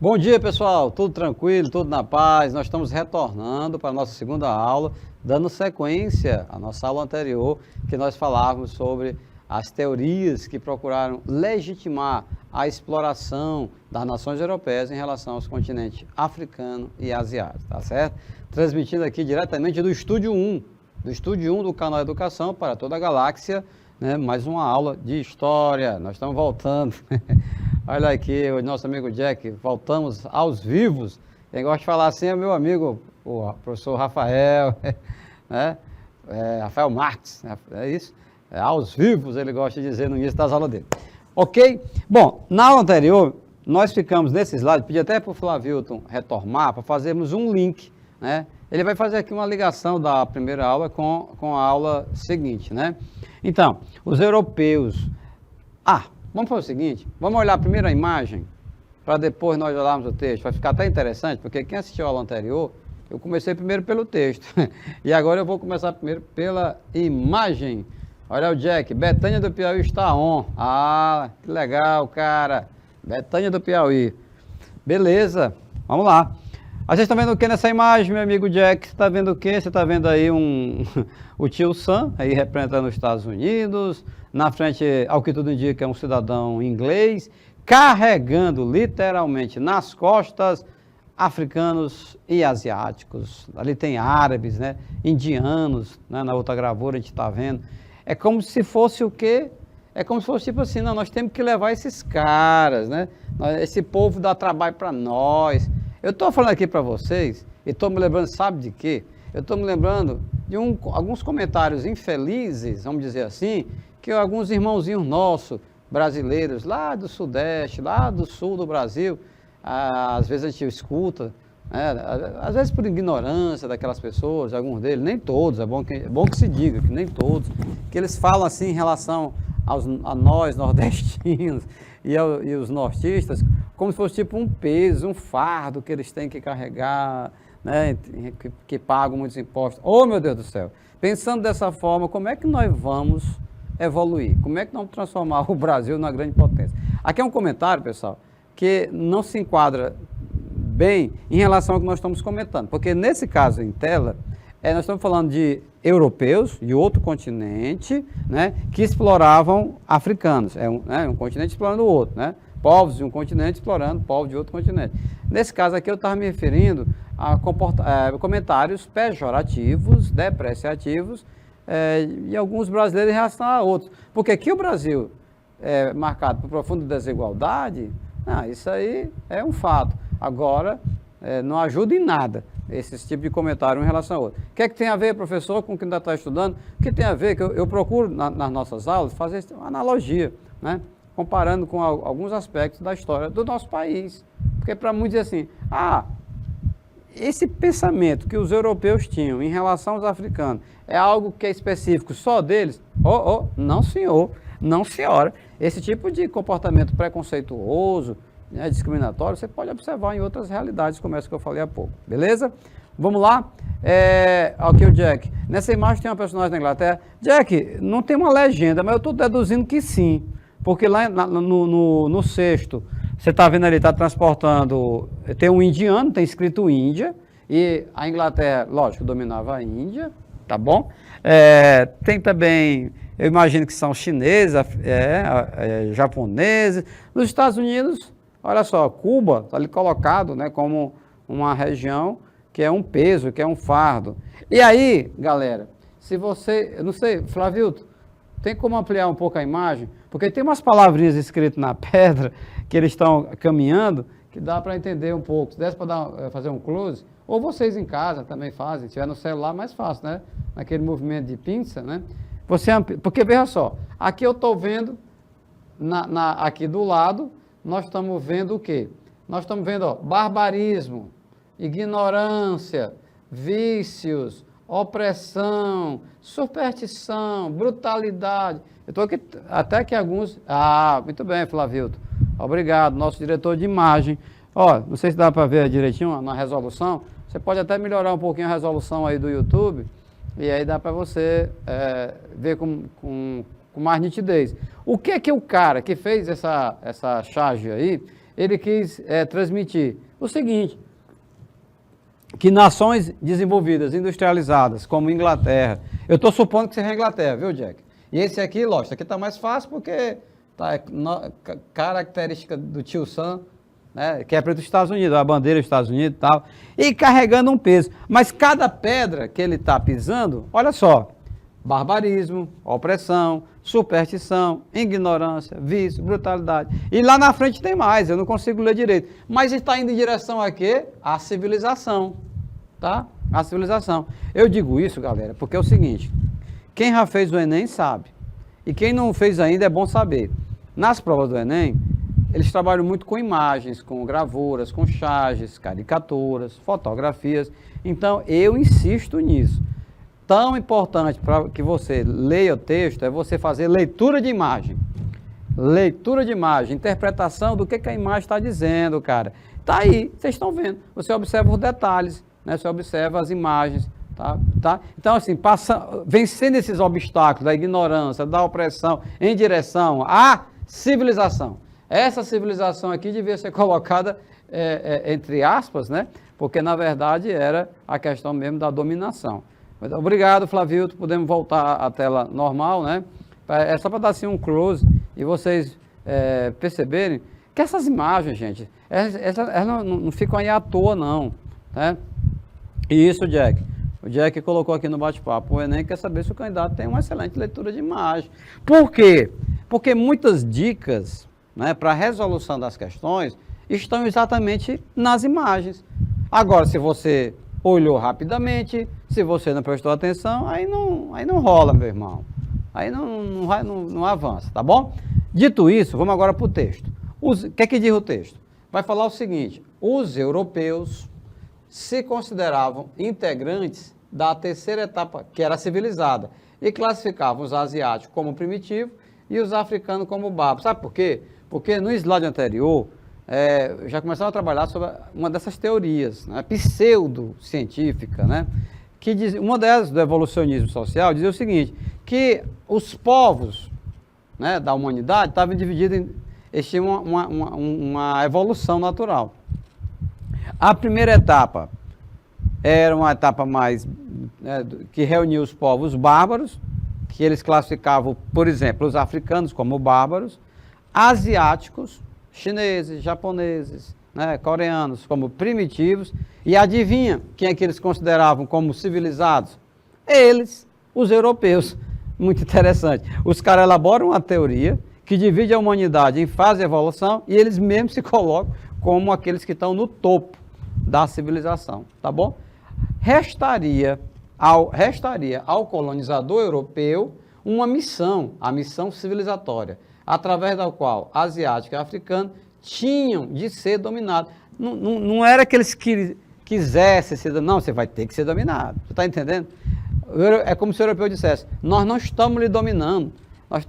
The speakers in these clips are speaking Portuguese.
Bom dia, pessoal. Tudo tranquilo, tudo na paz. Nós estamos retornando para a nossa segunda aula, dando sequência à nossa aula anterior, que nós falávamos sobre as teorias que procuraram legitimar a exploração das nações europeias em relação aos continentes africano e asiático, tá certo? Transmitindo aqui diretamente do Estúdio 1, do canal Educação para toda a galáxia, né? Mais uma aula de história. Nós estamos voltando. Olha aqui, o nosso amigo Jack, voltamos aos vivos. Quem gosta de falar assim é meu amigo, o professor Rafael, né? Rafael Marques, é isso? Aos vivos, ele gosta de dizer no início das aulas dele. Ok? Bom, na aula anterior, nós ficamos nesse slide, pedi até para o Flavilton retomar, para fazermos um link, né? Ele vai fazer aqui uma ligação da primeira aula com a aula seguinte, né? Então, os europeus... Vamos fazer o seguinte, vamos olhar primeiro a imagem, para depois nós olharmos o texto. Vai ficar até interessante, porque quem assistiu a aula anterior, eu comecei primeiro pelo texto. E agora eu vou começar primeiro pela imagem. Olha o Jack, Betânia do Piauí está on. Ah, que legal, cara. Betânia do Piauí. Beleza, vamos lá. Vocês estão vendo o que nessa imagem, meu amigo Jack? Você está vendo o que? Você está vendo aí o tio Sam, aí representando os Estados Unidos. Na frente, ao que tudo indica, é um cidadão inglês, carregando literalmente nas costas africanos e asiáticos. Ali tem árabes, né? Indianos, né? Na outra gravura a gente está vendo. É como se fosse o quê? É como se fosse tipo assim, não, nós temos que levar esses caras, né? Esse povo dá trabalho para nós. Eu estou falando aqui para vocês, e estou me lembrando, sabe de quê? Eu estou me lembrando de alguns comentários infelizes, vamos dizer assim, que alguns irmãozinhos nossos, brasileiros, lá do Sudeste, lá do Sul do Brasil, às vezes a gente escuta, né, às vezes por ignorância daquelas pessoas, alguns deles, nem todos, é bom que se diga, que nem todos, que eles falam assim em relação a nós, nordestinos, e os nortistas, como se fosse tipo um peso, um fardo que eles têm que carregar, né, que pagam muitos impostos. Oh, meu Deus do céu! Pensando dessa forma, como é que nós vamos evoluir? Como é que nós vamos transformar o Brasil numa grande potência? Aqui é um comentário, pessoal, que não se enquadra bem em relação ao que nós estamos comentando, porque nesse caso em tela, nós estamos falando de europeus de outro continente, né, que exploravam africanos, um continente explorando o outro, né, povos de um continente explorando povos de outro continente. Nesse caso aqui eu estava me referindo a comentários pejorativos, depreciativos, e alguns brasileiros em relação a outros. Porque aqui o Brasil é marcado por profunda desigualdade, isso aí é um fato. Agora, não ajuda em nada esse tipo de comentário em relação a outro. O que é que tem a ver, professor, com o que ainda está estudando? O que tem a ver? Que eu procuro, nas nossas aulas, fazer uma analogia, né? Comparando com alguns aspectos da história do nosso país. Porque para muitos é assim, esse pensamento que os europeus tinham em relação aos africanos é algo que é específico só deles? Não senhor, não senhora. Esse tipo de comportamento preconceituoso, né, discriminatório, você pode observar em outras realidades, como essa que eu falei há pouco. Beleza? Vamos lá? Ok, o Jack. Nessa imagem tem uma personagem da Inglaterra. Jack, não tem uma legenda, mas eu estou deduzindo que sim. Porque lá no sexto, você está vendo ali, está transportando, tem um indiano, tem escrito Índia, e a Inglaterra, lógico, dominava a Índia, tá bom? Tem também, eu imagino que são chineses, japoneses. Nos Estados Unidos, olha só, Cuba está ali colocado, né, como uma região que é um peso, que é um fardo. E aí, galera, se você, eu não sei, Flavilton, tem como ampliar um pouco a imagem? Porque tem umas palavrinhas escritas na pedra que eles estão caminhando, que dá para entender um pouco. Se desse para fazer um close, ou vocês em casa também fazem, se tiver no celular, mais fácil, né? Naquele movimento de pinça, né? Porque veja só, aqui eu estou vendo, aqui do lado, nós estamos vendo o quê? Nós estamos vendo, barbarismo, ignorância, vícios, opressão, superstição, brutalidade. Eu estou aqui, até que alguns... muito bem, Flavilton. Obrigado, nosso diretor de imagem. Não sei se dá para ver direitinho na resolução. Você pode até melhorar um pouquinho a resolução aí do YouTube, e aí dá para você ver com mais nitidez. O que é que o cara que fez essa charge aí, ele quis transmitir o seguinte, que nações desenvolvidas, industrializadas, como Inglaterra, eu estou supondo que seja a Inglaterra, viu, Jack? E esse aqui, lógico, aqui está mais fácil porque tá característica do tio Sam, né, que é para os Estados Unidos, a bandeira dos Estados Unidos e tal, e carregando um peso. Mas cada pedra que ele está pisando, olha só, barbarismo, opressão, superstição, ignorância, vício, brutalidade. E lá na frente tem mais, eu não consigo ler direito. Mas está indo em direção a quê? A civilização, tá? A civilização. Eu digo isso, galera, porque é o seguinte, quem já fez o Enem sabe. E quem não fez ainda é bom saber. Nas provas do Enem, eles trabalham muito com imagens, com gravuras, com charges, caricaturas, fotografias. Então, eu insisto nisso. Tão importante para que você leia o texto é você fazer leitura de imagem. Leitura de imagem, interpretação do que a imagem está dizendo, cara. Está aí, vocês estão vendo. Você observa os detalhes, né? Você observa as imagens. Tá? Então, assim, vencendo esses obstáculos da ignorância, da opressão, em direção à civilização. Essa civilização aqui devia ser colocada entre aspas, né? Porque, na verdade, era a questão mesmo da dominação. Mas, obrigado, Flavio, podemos voltar à tela normal, né? É só para dar assim um close e vocês perceberem que essas imagens, gente, elas não ficam aí à toa, não. Né? E isso, Jack. O Jack colocou aqui no bate-papo, o Enem quer saber se o candidato tem uma excelente leitura de imagem. Por quê? Porque muitas dicas, né, para a resolução das questões estão exatamente nas imagens. Agora, se você olhou rapidamente, se você não prestou atenção, aí não rola, meu irmão. Aí não avança, tá bom? Dito isso, vamos agora para o texto. O que é que diz o texto? Vai falar o seguinte, os europeus se consideravam integrantes da terceira etapa, que era civilizada, e classificavam os asiáticos como primitivos e os africanos como bárbaros. Sabe por quê? Porque no slide anterior, já começaram a trabalhar sobre uma dessas teorias, né, pseudo-científica, né, que diz, uma delas, do evolucionismo social, dizia o seguinte, que os povos, né, da humanidade estavam divididos eles tinham uma evolução natural. A primeira etapa era uma etapa mais que reunia os povos bárbaros, que eles classificavam, por exemplo, os africanos como bárbaros, asiáticos, chineses, japoneses, né, coreanos como primitivos, e adivinha quem é que eles consideravam como civilizados? Eles, os europeus. Muito interessante. Os caras elaboram uma teoria que divide a humanidade em fase de evolução e eles mesmos se colocam como aqueles que estão no topo da civilização, tá bom? Restaria ao colonizador europeu uma missão, a missão civilizatória, através da qual asiático e africano tinham de ser dominados. Não era que eles quisessem ser dominados, não, você vai ter que ser dominado, você está entendendo? É como se o europeu dissesse, nós não estamos lhe dominando,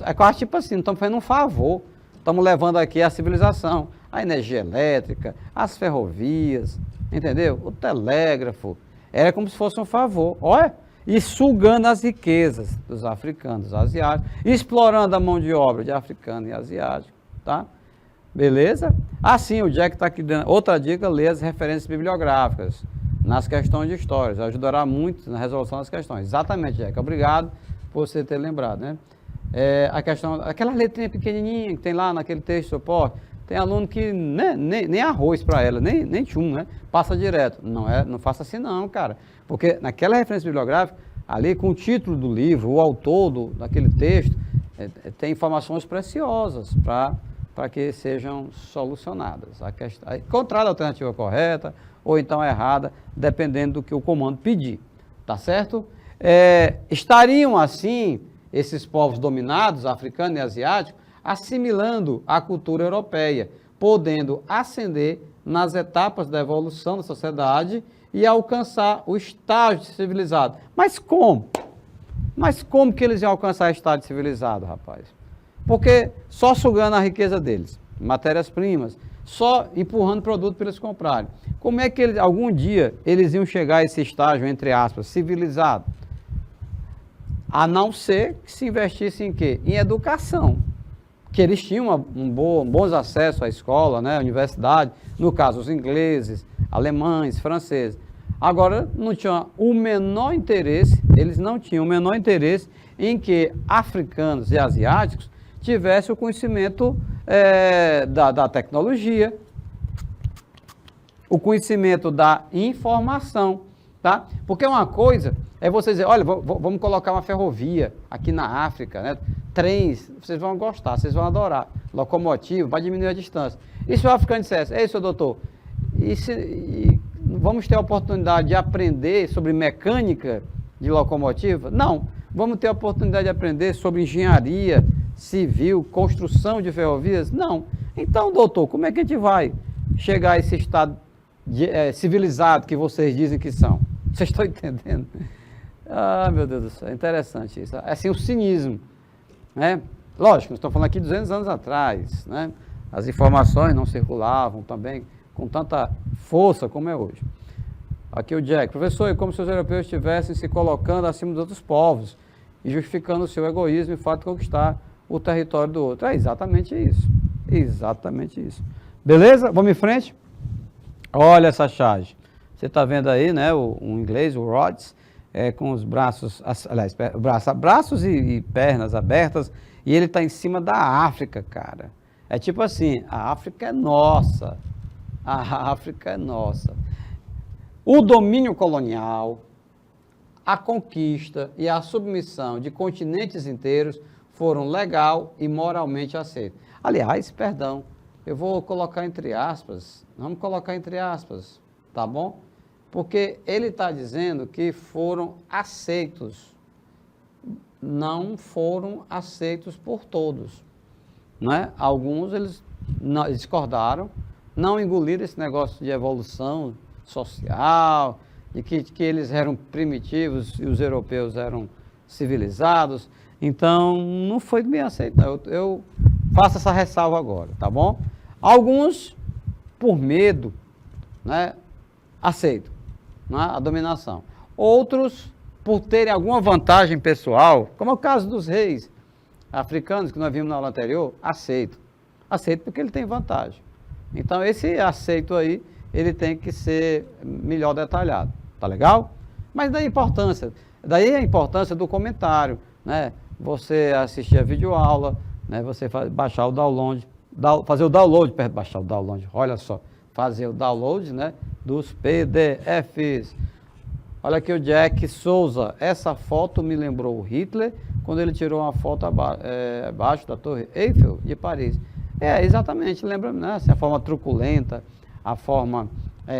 é quase tipo assim, não estamos fazendo um favor, estamos levando aqui a civilização, a energia elétrica, as ferrovias, entendeu? O telégrafo, era como se fosse um favor, olha, e sugando as riquezas dos africanos, dos asiáticos, explorando a mão de obra de africano e asiático, tá? Beleza? Assim, o Jack está aqui dando outra dica, lê as referências bibliográficas nas questões de história, ajudará muito na resolução das questões. Exatamente, Jack, obrigado por você ter lembrado, né? A questão, aquela letrinha pequenininha que tem lá naquele texto de suporte, tem aluno que nem arroz para ela, nem tchum, né? Passa direto. Não faça assim não, cara. Porque naquela referência bibliográfica, ali com o título do livro, o autor daquele texto, tem informações preciosas para que sejam solucionadas. A questão, encontrar a alternativa correta ou então errada, dependendo do que o comando pedir. Tá certo? Estariam assim esses povos dominados, africano e asiático, assimilando a cultura europeia, podendo ascender nas etapas da evolução da sociedade e alcançar o estágio civilizado. Mas como? Mas como que eles iam alcançar o estágio civilizado, rapaz? Porque só sugando a riqueza deles, matérias-primas, só empurrando produto para eles comprarem. Como é que algum dia eles iam chegar a esse estágio, entre aspas, civilizado? A não ser que se investisse em quê? Em educação. que eles tinham bons acessos à escola, né, à universidade, no caso os ingleses, alemães, franceses. Agora, não tinha o menor interesse, eles não tinham o menor interesse em que africanos e asiáticos tivessem o conhecimento da tecnologia, o conhecimento da informação, tá? Porque uma coisa é você dizer, olha, vamos colocar uma ferrovia aqui na África, né? Trens, vocês vão gostar, vocês vão adorar, locomotiva, vai diminuir a distância. E se o africano dissesse, ei, seu doutor, vamos ter a oportunidade de aprender sobre mecânica de locomotiva? Não, vamos ter a oportunidade de aprender sobre engenharia civil, construção de ferrovias? Não. Então, doutor, como é que a gente vai chegar a esse estado civilizado que vocês dizem que são? Vocês estão entendendo? Ah, meu Deus do céu, é interessante isso. É assim, o cinismo, né? Lógico, nós estamos falando aqui 200 anos atrás, né? As informações não circulavam também com tanta força como é hoje. Aqui o Jack, professor, é como se os europeus estivessem se colocando acima dos outros povos e justificando o seu egoísmo e o fato de conquistar o território do outro. É exatamente isso. Exatamente isso. Beleza? Vamos em frente? Olha essa charge. Você está vendo aí, né, o inglês, o Rhodes, com os braços, aliás, braços e pernas abertas, e ele está em cima da África, cara. É tipo assim, a África é nossa. A África é nossa. O domínio colonial, a conquista e a submissão de continentes inteiros foram legal e moralmente aceitos. Aliás, perdão, eu vou colocar entre aspas, vamos colocar entre aspas, tá bom? Porque ele está dizendo que foram aceitos, não foram aceitos por todos, né? Alguns eles discordaram, não engoliram esse negócio de evolução social, de que eles eram primitivos e os europeus eram civilizados. Então, não foi bem aceito, não. Eu faço essa ressalva agora, tá bom? Alguns, por medo, né, aceitam, né, a dominação. Outros, por terem alguma vantagem pessoal, como é o caso dos reis africanos, que nós vimos na aula anterior, aceitam. Aceitam porque ele tem vantagem. Então, esse aceito aí, ele tem que ser melhor detalhado, tá legal? Mas daí a importância do comentário, né? Você assistir a videoaula, né? Você baixar o download, fazer o download, baixar o download, olha só, fazer o download, né, dos PDFs. Olha aqui o Jack Souza, essa foto me lembrou o Hitler, quando ele tirou uma foto abaixo da Torre Eiffel de Paris. Exatamente, lembra, né, assim, a forma truculenta, a forma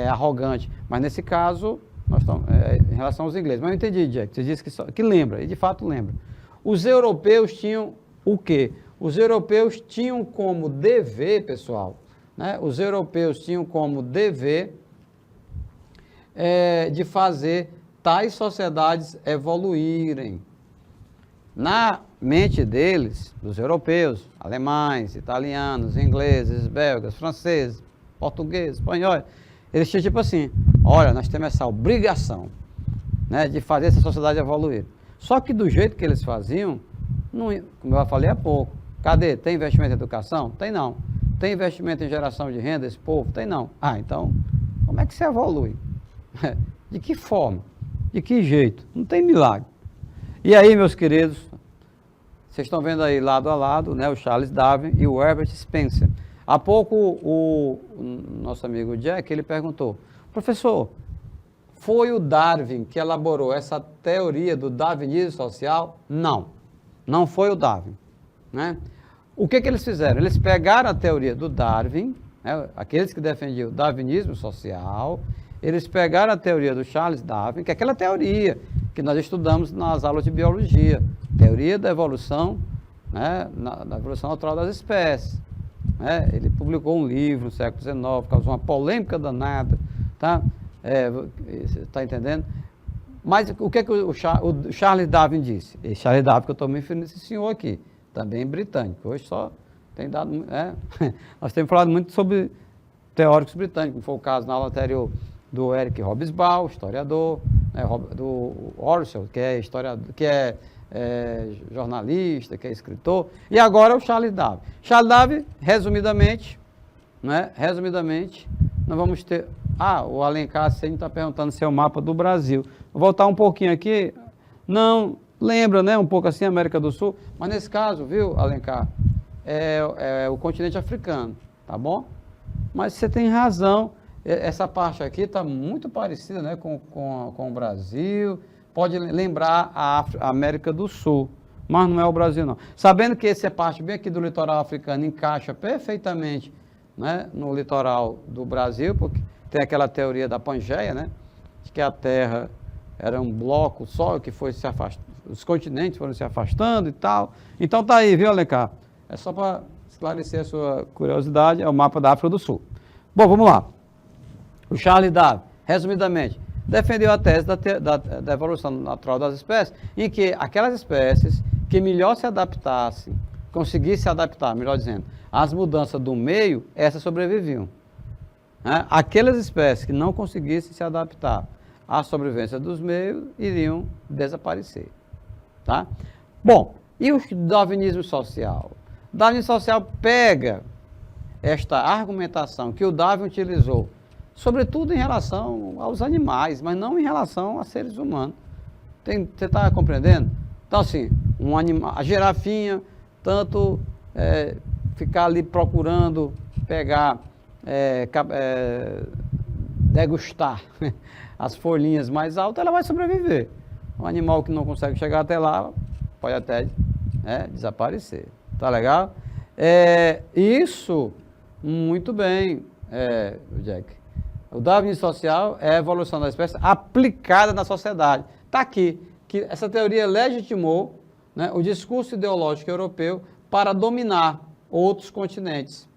arrogante, mas nesse caso, nós estamos, em relação aos ingleses, mas eu entendi, Jack, você disse que lembra, e de fato lembra. Os europeus tinham o quê? Os europeus tinham como dever, pessoal, né, os europeus tinham como dever de fazer tais sociedades evoluírem. Na mente deles, dos europeus, alemães, italianos, ingleses, belgas, franceses, português, espanhol, eles tinham tipo assim, olha, nós temos essa obrigação, né, de fazer essa sociedade evoluir. Só que do jeito que eles faziam, não, como eu falei há pouco, cadê? Tem investimento em educação? Tem não. Tem investimento em geração de renda desse povo? Tem não. Ah, então, como é que se evolui? De que forma? De que jeito? Não tem milagre. E aí, meus queridos, vocês estão vendo aí lado a lado, né, o Charles Darwin e o Herbert Spencer. Há pouco o nosso amigo Jack, ele perguntou, professor, foi o Darwin que elaborou essa teoria do darwinismo social? Não, não foi o Darwin, né? O que eles fizeram? Eles pegaram a teoria do Darwin, né, aqueles que defendiam o darwinismo social, eles pegaram a teoria do Charles Darwin, que é aquela teoria que nós estudamos nas aulas de biologia, teoria da evolução, né, da evolução natural das espécies. Né? Ele publicou um livro no século XIX, causou uma polêmica danada, tá? Tá entendendo? Mas o que o Charles Darwin disse? Esse Charles Darwin que eu estou me referindo a esse senhor aqui, também britânico. Hoje só tem dado... nós temos falado muito sobre teóricos britânicos, como foi o caso na aula anterior do Eric Hobsbawm, historiador, né, do Orwell, que é jornalista, que é escritor, e agora o Charles Darwin. Charles Darwin, resumidamente, nós vamos ter... o Alencar Ceni está perguntando se é o mapa do Brasil. Vou voltar um pouquinho aqui. Não, lembra, né, um pouco assim, América do Sul, mas nesse caso, viu, Alencar, é o continente africano, tá bom? Mas você tem razão, essa parte aqui está muito parecida, né, com o Brasil, pode lembrar a América do Sul, mas não é o Brasil não. Sabendo que essa parte bem aqui do litoral africano encaixa perfeitamente, né, no litoral do Brasil, porque tem aquela teoria da Pangeia, né, de que a Terra era um bloco só que foi se afastando, os continentes foram se afastando e tal. Então tá aí, viu, Alencar? É só para esclarecer a sua curiosidade, é o mapa da África do Sul. Bom, vamos lá. O Charles Darwin, resumidamente, defendeu a tese da evolução natural das espécies, em que aquelas espécies que melhor se adaptassem, conseguissem se adaptar, melhor dizendo, às mudanças do meio, essas sobreviviam. Né? Aquelas espécies que não conseguissem se adaptar à sobrevivência dos meios, iriam desaparecer. Tá? Bom, e o darwinismo social? O darwinismo social pega esta argumentação que o Darwin utilizou, sobretudo em relação aos animais, mas não em relação a seres humanos. Você está compreendendo? Então, assim, a girafinha, tanto ficar ali procurando pegar, degustar as folhinhas mais altas, ela vai sobreviver. Um animal que não consegue chegar até lá, pode até desaparecer. Tá legal? Isso, muito bem, Jack. O darwinismo social é a evolução da espécie aplicada na sociedade. Está aqui, que essa teoria legitimou, né, o discurso ideológico europeu para dominar outros continentes.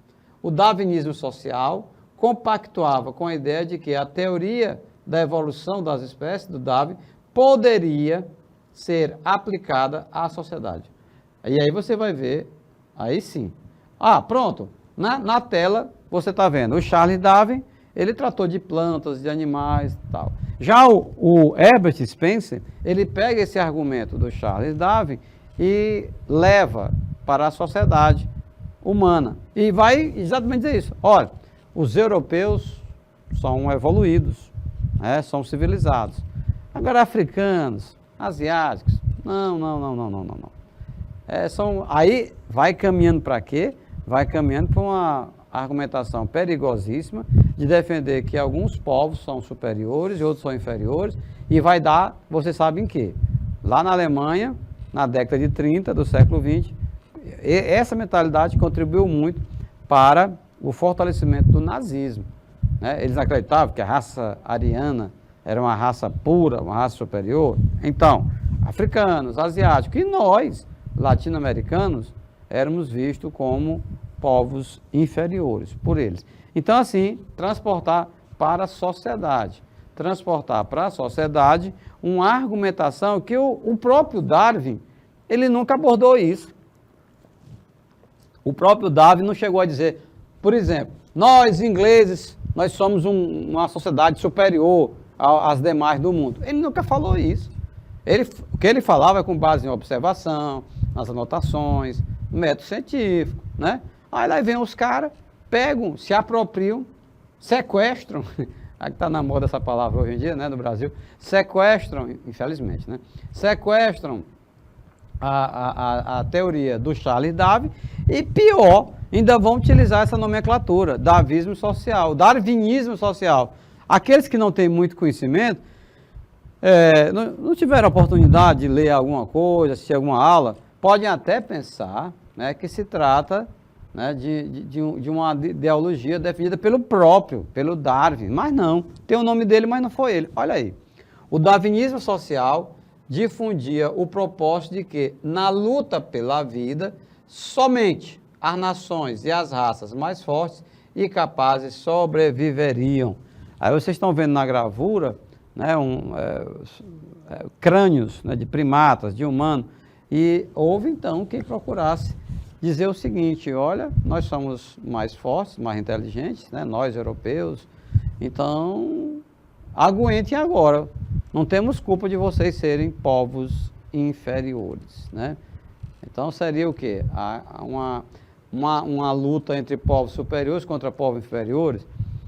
O darwinismo social compactuava com a ideia de que a teoria da evolução das espécies, do Darwin, poderia ser aplicada à sociedade. E aí você vai ver, aí sim. Pronto, na tela você está vendo, o Charles Darwin, ele tratou de plantas, de animais e tal. Já o Herbert Spencer, ele pega esse argumento do Charles Darwin e leva para a sociedade humana. E vai exatamente dizer isso. Olha, os europeus são evoluídos, são civilizados. Agora, africanos, asiáticos, não. Aí vai caminhando para quê? Vai caminhando para uma argumentação perigosíssima de defender que alguns povos são superiores e outros são inferiores, e vai dar, vocês sabem que, lá na Alemanha, na década de 30 do século XX, essa mentalidade contribuiu muito para o fortalecimento do nazismo. Né? Eles acreditavam que a raça ariana era uma raça pura, uma raça superior. Então, africanos, asiáticos e nós, latino-americanos, éramos vistos como povos inferiores por eles. Então, assim, transportar para a sociedade. Transportar para a sociedade uma argumentação que o próprio Darwin, ele nunca abordou isso. O próprio Darwin não chegou a dizer, por exemplo, nós ingleses, nós somos uma sociedade superior às demais do mundo. Ele nunca falou isso. O que ele falava é com base em observação, nas anotações, no método científico, né? Aí lá vem os caras, pegam, se apropriam, sequestram, aí está na moda essa palavra hoje em dia, né, no Brasil, sequestram, infelizmente, né? Sequestram a teoria do Charles Darwin e, pior, ainda vão utilizar essa nomenclatura, darwinismo social, darwinismo social. Aqueles que não têm muito conhecimento, não tiveram oportunidade de ler alguma coisa, assistir alguma aula, podem até pensar, né, que se trata, né, de uma ideologia definida pelo Darwin, mas não, tem o nome dele, mas não foi ele. Olha aí, o darwinismo social difundia o propósito de que, na luta pela vida, somente as nações e as raças mais fortes e capazes sobreviveriam. Aí vocês estão vendo na gravura, né, crânios, né, de primatas, de humanos, e houve então quem procurasse dizer o seguinte: olha, nós somos mais fortes, mais inteligentes, né, nós europeus, então aguentem agora, não temos culpa de vocês serem povos inferiores, né? Então seria o quê? Uma luta entre povos superiores contra povos inferiores.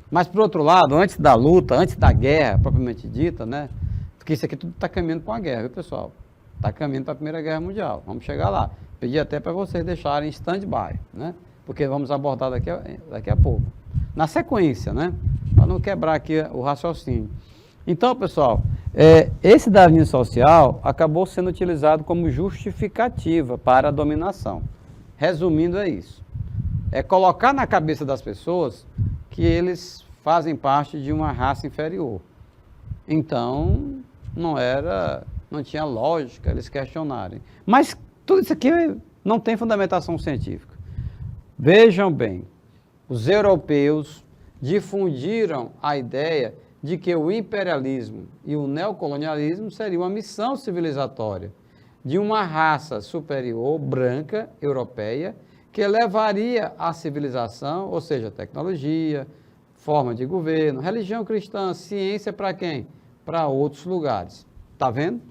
Mas, por outro lado, antes da luta, antes da guerra propriamente dita, né? Porque isso aqui tudo está caminhando para uma guerra, viu, pessoal? Está caminhando para a Primeira Guerra Mundial. Vamos chegar lá. Pedi até para vocês deixarem stand-by, né? Porque vamos abordar daqui a pouco. Na sequência, né? Para não quebrar aqui o raciocínio. Então, pessoal, esse darwinismo social acabou sendo utilizado como justificativa para a dominação. Resumindo, é isso. É colocar na cabeça das pessoas que eles fazem parte de uma raça inferior. Então, não tinha lógica eles questionarem. Mas tudo isso aqui não tem fundamentação científica. Vejam bem, os europeus difundiram a ideia de que o imperialismo e o neocolonialismo seria uma missão civilizatória de uma raça superior, branca, europeia, que levaria a civilização, ou seja, tecnologia, forma de governo, religião cristã, ciência para quem? Para outros lugares. Está vendo?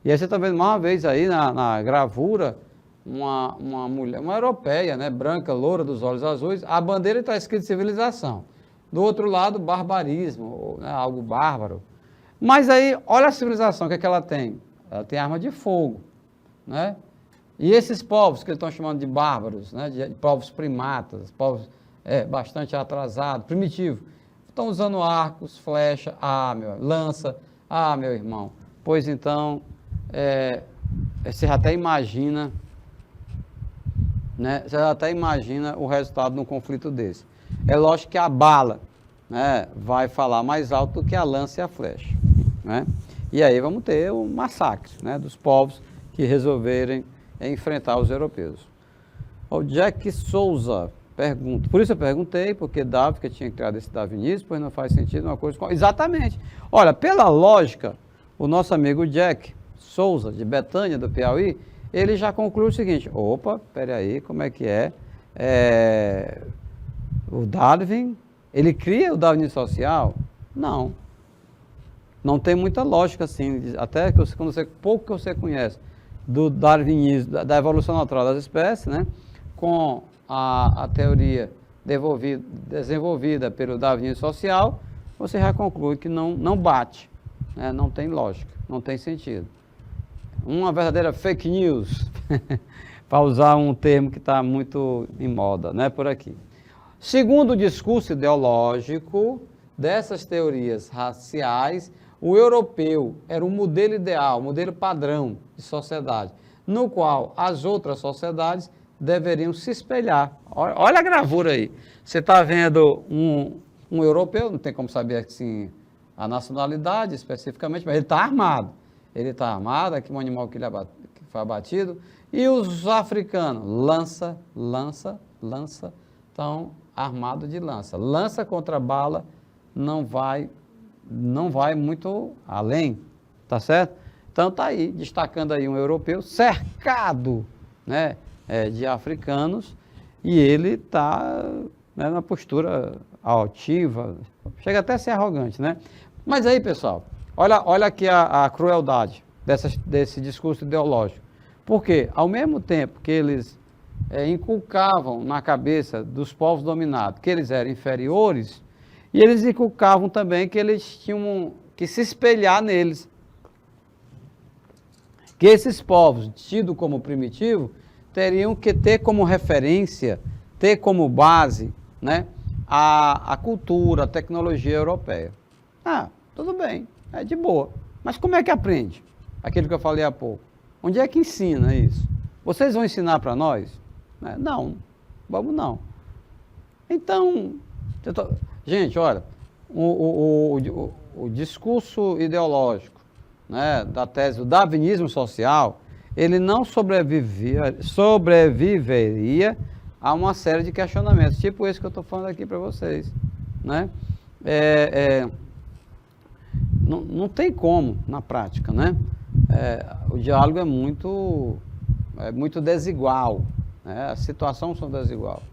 E aí você está vendo mais uma vez aí na gravura, uma mulher, uma europeia, né, branca, loura, dos olhos azuis, a bandeira está escrita civilização. Do outro lado, barbarismo, né, algo bárbaro. Mas aí, olha a civilização, o que é que ela tem? Ela tem arma de fogo, né? E esses povos que eles estão chamando de bárbaros, né, de povos primatas, povos bastante atrasados, primitivos, estão usando arcos, flecha, lança, meu irmão. Pois então, você até imagina, né, você até imagina o resultado de um conflito desse. É lógico que a bala, né, vai falar mais alto do que a lança e a flecha, né? E aí vamos ter um massacre, né, dos povos que resolverem enfrentar os europeus. O Jack Souza pergunta, por isso eu perguntei, porque Darwin tinha criado esse darwinismo, pois não faz sentido uma coisa com... Exatamente. Olha, pela lógica, o nosso amigo Jack Souza, de Betânia, do Piauí, ele já conclui o seguinte: opa, peraí, como é que é? O Darwin, ele cria o darwinismo social? Não. Não tem muita lógica assim, até que pouco que você conhece do darwinismo, da evolução natural das espécies, né, com a teoria desenvolvida pelo darwinismo social, você já conclui que não bate, né, não tem lógica, não tem sentido. Uma verdadeira fake news, para usar um termo que está muito em moda, né, por aqui. Segundo o discurso ideológico dessas teorias raciais, o europeu era um modelo ideal, um modelo padrão de sociedade, no qual as outras sociedades deveriam se espelhar. Olha a gravura aí. Você está vendo um europeu, não tem como saber assim, a nacionalidade especificamente, mas ele está armado. Ele está armado, aqui um animal que foi abatido. E os africanos, lança, estão armados de lança. Lança contra bala não vai muito além, tá certo? Então tá aí, destacando aí um europeu cercado, né, de africanos, e ele está, né, na postura altiva, chega até a ser arrogante, né? Mas aí, pessoal, olha aqui a crueldade desse discurso ideológico. Porque, ao mesmo tempo que eles inculcavam na cabeça dos povos dominados que eles eram inferiores, e eles inculcavam também que eles tinham que se espelhar neles. Que esses povos, tidos como primitivos, teriam que ter como referência, ter como base, né, a cultura, a tecnologia europeia. Tudo bem, é de boa. Mas como é que aprende? Aquilo que eu falei há pouco. Onde é que ensina isso? Vocês vão ensinar para nós? Não, vamos não. Então, gente, olha, o discurso ideológico, né, da tese do darwinismo social, ele não sobreviveria a uma série de questionamentos, tipo esse que eu estou falando aqui para vocês, né? Não tem como, na prática, né? O diálogo é muito desigual, né? As situações são desigual,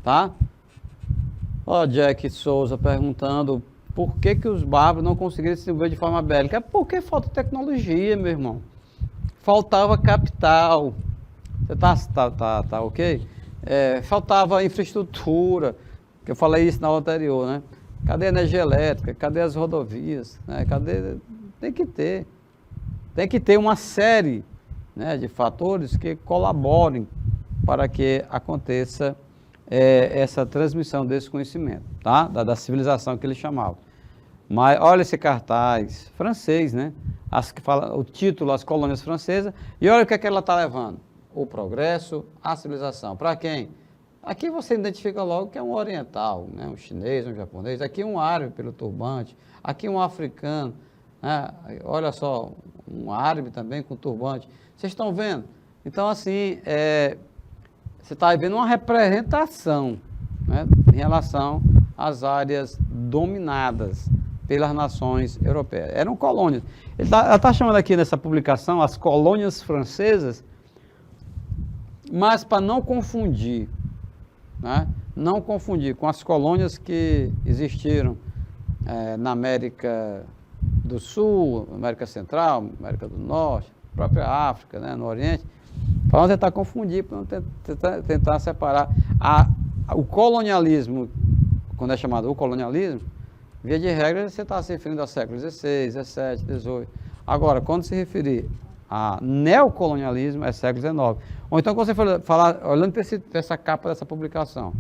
tá? Ó, Jack Souza perguntando por que os bárbaros não conseguiram se desenvolver de forma bélica. É porque falta tecnologia, meu irmão. faltava capital. Você tá ok? Faltava infraestrutura, que eu falei isso na aula anterior, né? Cadê a energia elétrica? Cadê as rodovias? Né? Tem que ter uma série, né, de fatores que colaborem para que aconteça essa transmissão desse conhecimento, tá? Da civilização que ele chamava. Mas olha esse cartaz francês, né? Que fala o título, As Colônias Francesas, e olha o que é que ela está levando. O progresso, a civilização. Para quem? Aqui você identifica logo que é um oriental, né? Um chinês, um japonês, aqui um árabe pelo turbante, aqui um africano, né? Olha só, um árabe também com turbante. Vocês estão vendo? Então, assim, você está vendo uma representação, né, em relação às áreas dominadas pelas nações europeias. Eram colônias. Ela está chamando aqui nessa publicação as colônias francesas, mas para não confundir, né? Não confundir com as colônias que existiram na América do Sul, América Central, América do Norte, própria África, né, no Oriente, para não tentar confundir, para não tentar separar. O colonialismo, quando é chamado o colonialismo, via de regra, você está se referindo ao século XVI, XVII, XVIII. Agora, quando se referir a neocolonialismo, é século XIX. Ou então, quando você falar, olhando para essa capa dessa publicação,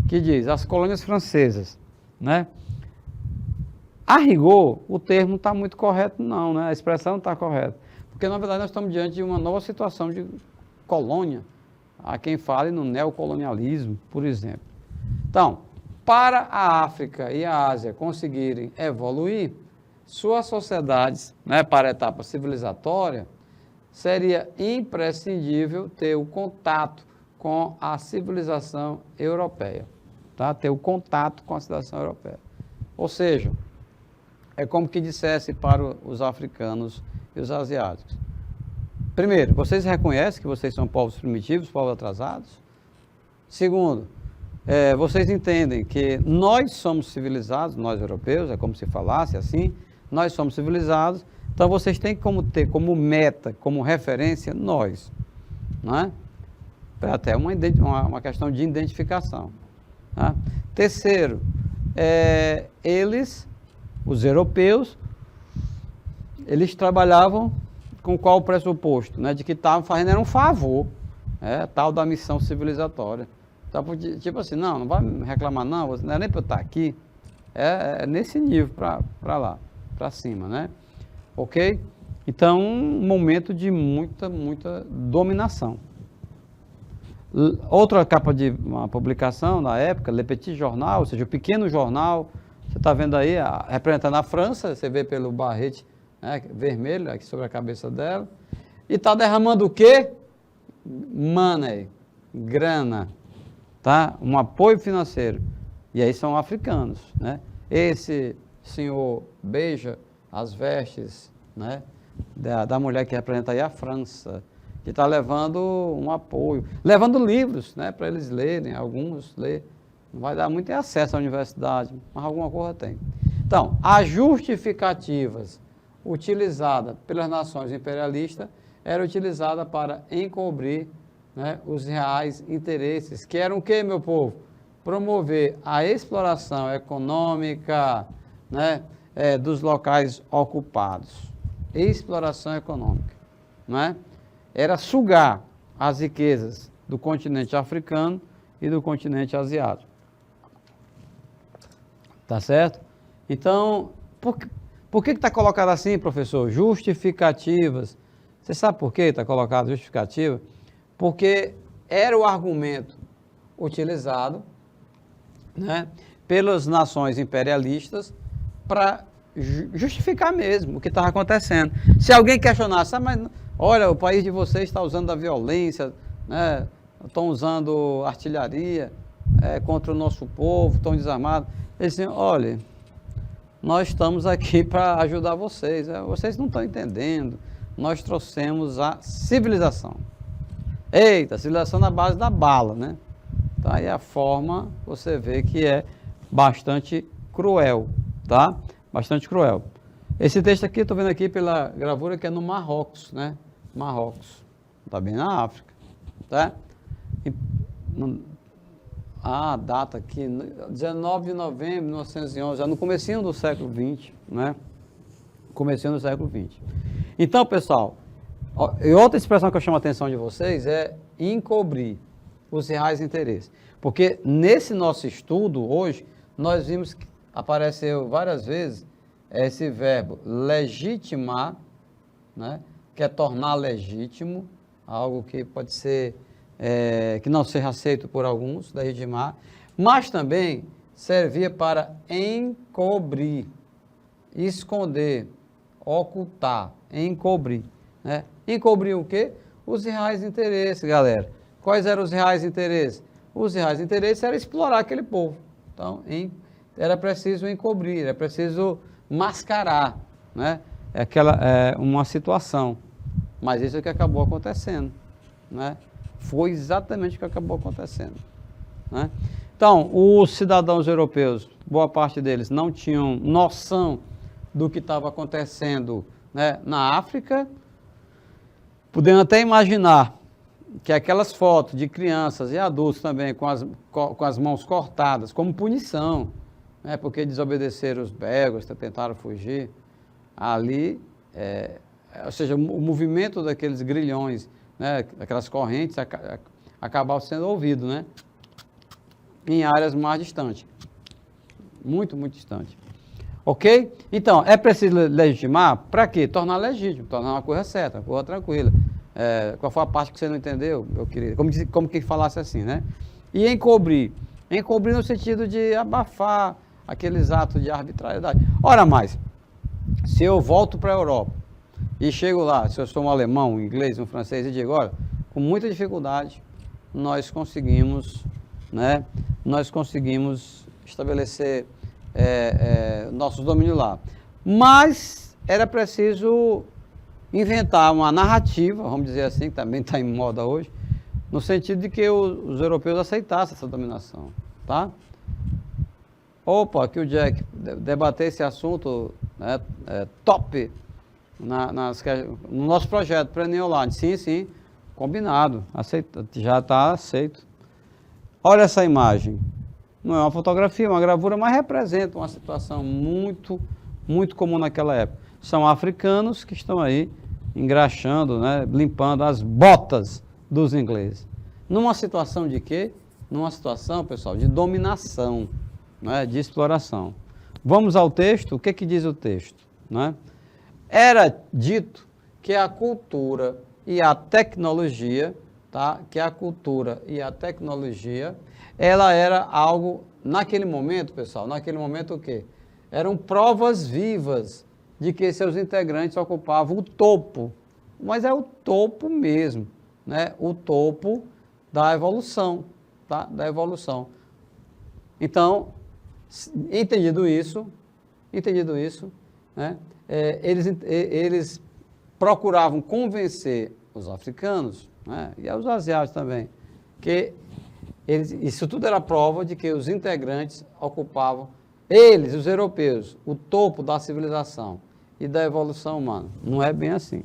que diz as colônias francesas, né? A rigor, o termo não está muito correto, não, né? A expressão não está correta. Porque, na verdade, nós estamos diante de uma nova situação de colônia. Há quem fale no neocolonialismo, por exemplo. Então, para a África e a Ásia conseguirem evoluir, suas sociedades, né, para a etapa civilizatória, seria imprescindível ter o contato com a civilização europeia, tá? Ter o contato com a civilização europeia. Ou seja, é como que dissesse para os africanos e os asiáticos. Primeiro, vocês reconhecem que vocês são povos primitivos, povos atrasados? Segundo, vocês entendem que nós somos civilizados, nós europeus, é como se falasse assim, nós somos civilizados, então vocês têm que ter como meta, como referência, nós, né? Até uma questão de identificação. Tá? Terceiro, os europeus, eles trabalhavam com qual pressuposto? Né? De que estavam fazendo era um favor, tal da missão civilizatória. Então, tipo assim, não vai reclamar não, não é nem para eu estar aqui, nesse nível para lá, para cima, né? Ok? Então, um momento de muita dominação. Outra capa de uma publicação na época, Le Petit Journal, ou seja, o pequeno jornal, você está vendo aí, representando a França, você vê pelo barrete, né, vermelho aqui sobre a cabeça dela, e está derramando o quê? Money, grana, tá? Um apoio financeiro. E aí são africanos, né? Esse senhor beija as vestes, né, da mulher que representa aí a França, que está levando um apoio, levando livros, né, para eles lerem, alguns ler. Não vai dar muito acesso à universidade, mas alguma coisa tem. Então, as justificativas utilizadas pelas nações imperialistas eram utilizadas para encobrir, né, os reais interesses, que eram o quê, meu povo? Promover a exploração econômica, né, dos locais ocupados. Exploração econômica, né? Era sugar as riquezas do continente africano e do continente asiático. Tá certo? Então, por que está colocado assim, professor? Justificativas. Você sabe por que está colocado justificativa? Porque era o argumento utilizado, né, pelas nações imperialistas para justificar mesmo o que estava acontecendo. Se alguém questionasse, mas olha, o país de vocês está usando a violência, né, estão usando artilharia contra o nosso povo, estão desarmados. Eles diziam, olha, nós estamos aqui para ajudar vocês, vocês não estão entendendo, nós trouxemos a civilização. Eita, civilização na base da bala, né? Então aí a forma, você vê que é bastante cruel, tá? Bastante cruel. Esse texto aqui, estou vendo aqui pela gravura que é no Marrocos, né? Marrocos. Está bem na África. Tá? A data aqui, 19 de novembro de 1911, já no comecinho do século XX, né? Comecinho do século XX. Então, pessoal, e outra expressão que eu chamo a atenção de vocês é encobrir os reais interesses. Porque nesse nosso estudo hoje, nós vimos que apareceu várias vezes esse verbo legitimar, né? Que é tornar legítimo, algo que pode ser, que não seja aceito por alguns, legitimar, mas também servia para encobrir, esconder, ocultar, encobrir. Né? Encobrir o quê? Os reais interesses, galera. Quais eram os reais interesses? Os reais interesses era explorar aquele povo. Então, era preciso encobrir, era preciso mascarar, né? Uma situação. Mas isso é o que acabou acontecendo, né? Foi exatamente o que acabou acontecendo, né? Então, os cidadãos europeus, boa parte deles não tinham noção do que estava acontecendo, né, na África, podendo até imaginar que aquelas fotos de crianças e adultos também com as mãos cortadas, como punição, né, porque desobedeceram os belgas, tentaram fugir, ali, ou seja, o movimento daqueles grilhões, né, aquelas correntes, acabava sendo ouvido, né, em áreas mais distantes, muito, muito distantes. Ok? Então, é preciso legitimar, para quê? Tornar legítimo, tornar uma coisa certa, uma coisa tranquila. Qual foi a parte que você não entendeu, meu querido? Como que falasse assim, né? E encobrir. Encobrir no sentido de abafar aqueles atos de arbitrariedade. Ora mais, se eu volto para a Europa e chego lá, se eu sou um alemão, um inglês, um francês, e digo, olha, com muita dificuldade, nós conseguimos, né? Nós conseguimos estabelecer nossos domínios lá. Mas era preciso inventar uma narrativa, vamos dizer assim, que também está em moda hoje, no sentido de que os europeus aceitassem essa dominação, tá? Opa, que o Jack debater esse assunto, né, top no nosso projeto Prêmio Online. Sim, sim, combinado, já está aceito. Olha essa imagem. Não é uma fotografia, é uma gravura, mas representa uma situação muito, muito comum naquela época. São africanos que estão aí engraxando, né, limpando as botas dos ingleses. Numa situação de quê? Numa situação, pessoal, de dominação, né, de exploração. Vamos ao texto. O que diz o texto? Né? Era dito que a cultura e a tecnologia, tá? Que a cultura e a tecnologia, ela era algo, naquele momento, pessoal, naquele momento o quê? Eram provas vivas de que seus integrantes ocupavam o topo, mas é o topo mesmo, né? O topo da evolução, tá? Da evolução. Então, entendido isso, né? Eles procuravam convencer os africanos, né? E os asiáticos também, que isso tudo era prova de que os integrantes ocupavam, eles, os europeus, o topo da civilização e da evolução humana. Não é bem assim.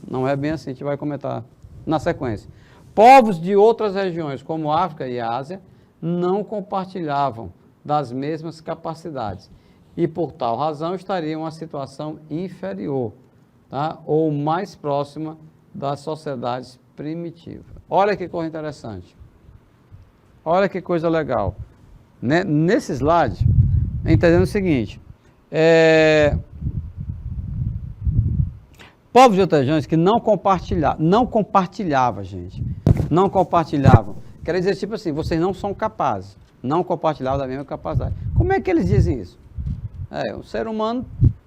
Não é bem assim, a gente vai comentar na sequência. Povos de outras regiões, como África e Ásia, não compartilhavam das mesmas capacidades e, por tal razão, estariam em uma situação inferior, tá? Ou mais próxima das sociedades primitivas. Olha que coisa interessante. Olha que coisa legal. Nesse slide, entendendo o seguinte, povos de outras regiões que não compartilhavam, gente. Não compartilhavam. Quer dizer, tipo assim, vocês não são capazes. Não compartilhavam da mesma capacidade. Como é que eles dizem isso? O ser humano,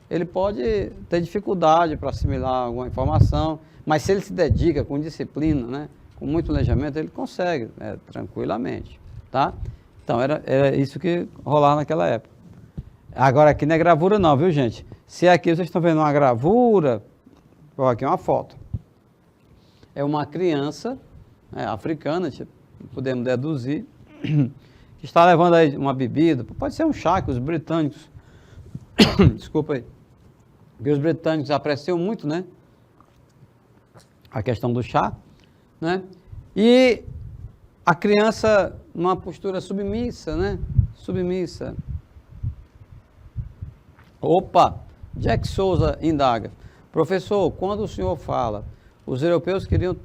ele pode ter dificuldade para assimilar alguma informação, mas se ele se dedica com disciplina, né, com muito planejamento, ele consegue, tranquilamente, tá? Então, era isso que rolava naquela época. Agora, aqui não é gravura não, viu, gente? Se aqui vocês estão vendo uma gravura, ó, aqui é uma foto. É uma criança, africana, podemos deduzir, que está levando aí uma bebida, pode ser um chá que os britânicos, desculpa aí, que os britânicos apreciam muito, né? a questão do chá, né? E a criança numa postura submissa, né? Submissa. Opa! Jack Souza indaga. Professor, quando o senhor fala, os europeus queriam